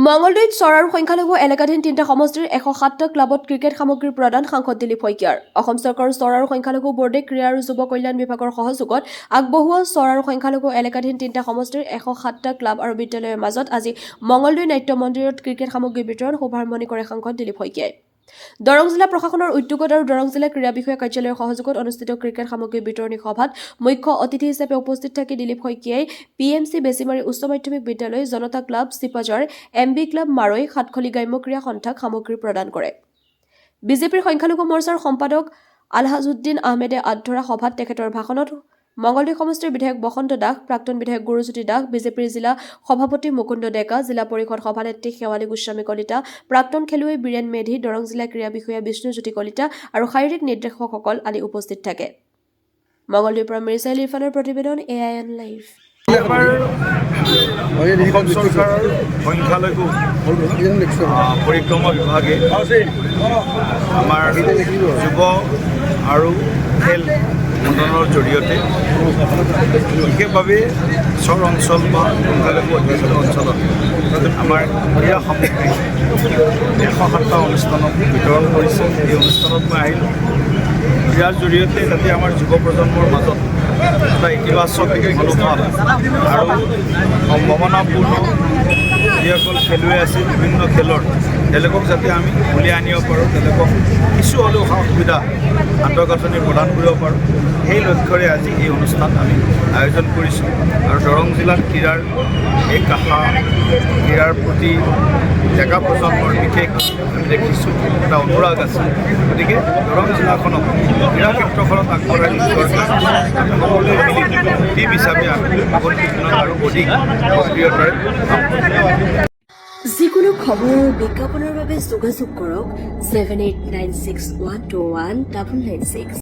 মঙলদৈত চৰাৰ সংখ্যালঘু এলেকাধীন 3টা সমষ্টিৰ 107টা ক্লাবত ক্ৰিকেট সামগ্ৰী প্ৰদান সাংসদ দিলীপ শইকীয়াৰ। অসম চৰকাৰৰ চৰাৰ সংখ্যালঘু বোৰ্ডে ক্ৰীড়া আৰু যুৱ কল্যাণ বিভাগৰ সহযোগত আগবঢ়োৱা চৰাৰ সংখ্যালঘু এলেকাধীন 3টা সমষ্টিৰ 107টা ক্লাব আৰু বিদ্যালয়ৰ মাজত আজি মঙলদৈ নাট্য মন্দিৰত ক্ৰিকেট সামগ্ৰী বিতৰণ শুভাৰম্ভণি কৰে সাংসদ দিলীপ শইকীয়াই। দৰং জিলা প্ৰশাসনৰ উদ্যোগত আৰু দৰং জিলা ক্ৰীড়া বিষয়া কাৰ্যালয়ৰ সহযোগত অনুষ্ঠিত ক্ৰিকেট সামগ্ৰী বিতৰণী সভাত মুখ্য অতিথি হিচাপে উপস্থিত থাকি দিলীপ শইকীয়াই PMC বেছিমাৰী উচ্চ মাধ্যমিক বিদ্যালয়, জনতা ক্লাব, চিপাজাৰ, MB ক্লাব, মাৰৈ, সাতখলী গ্ৰাম্য ক্ৰীড়া সন্থাক সামগ্ৰী প্ৰদান কৰে। বিজেপিৰ সংখ্যালঘু মৰ্চাৰ সম্পাদক আলহাজউদ্দিন আহমেদে আধৰা সভাত তেখেতৰ ভাষণত মঙলদৈ সমষ্টিৰ বিধায়ক বসন্ত দাস, প্ৰাক্তন বিধায়ক গুৰুজ্যোতি দাস, বিজেপিৰ জিলা সভাপতি মুকুন্দ ডেকা, জিলা পৰিষদ সভানেত্ৰী শেৱালী গোস্বামী কলিতা, প্ৰাক্তন খেলুৱৈ বীৰেন মেধি, দৰং জিলা ক্ৰীড়া বিষয়া বিষ্ণুজ্যোতি কলিতা আৰু শাৰীৰিক নিৰ্দেশকসকল আদি উপস্থিত থাকে। মঙলদৈৰ পৰা মিৰ্জাইল ইৰফানৰ প্ৰতিবেদন, AIN লাইভ। অসম চৰকাৰৰ সংখ্যালঘু পৰিক্ৰমা বিভাগে আমাৰ যুৱ আৰু খেল মন্ত্ৰণৰ জৰিয়তে বিশেষভাৱে চৰ অঞ্চল বা সংখ্যালঘু অধ্যুষিত অঞ্চলত আমাৰ ক্ৰীড়া সামগ্ৰী 107টা অনুষ্ঠানত বিতৰণ কৰিছে। এই অনুষ্ঠানত মই আহিলোঁ ক্ৰীড়াৰ জৰিয়তে যাতে আমাৰ যুৱ প্ৰজন্মৰ মাজত এটা ইতিবাচক মনোভাৱ আৰু সম্ভাৱনাপূৰ্ণ যিসকল খেলুৱৈ আছে বিভিন্ন খেলৰ তেওঁলোকক যাতে আমি উলিয়াই আনিব পাৰোঁ, তেওঁলোকক কিছু হ'লেও সা সুবিধা আন্তঃগাঁথনি প্ৰদান কৰিব পাৰোঁ, সেই লক্ষ্যৰে আজি এই অনুষ্ঠান আমি আয়োজন কৰিছোঁ। আৰু দৰং জিলাত ক্ৰীড়াৰ এই ক্ৰীড়াৰ প্ৰতি ডেকা প্ৰজন্মৰ বিশেষ আমি দেখিছোঁ এটা অনুৰাগ আছে। গতিকে দৰং জিলাখনক ক্ৰীড়া ক্ষেত্ৰখনত আগবঢ়াই নিবৰ সকলোৱে মিলি টিম হিচাপে আমি আগন্তুক আৰু অধিক সক্ৰিয়তাৰে কাম কৰিম। যিকোনো খবৰ বিজ্ঞাপনৰ বাবে যোগাযোগ কৰক 7896121996।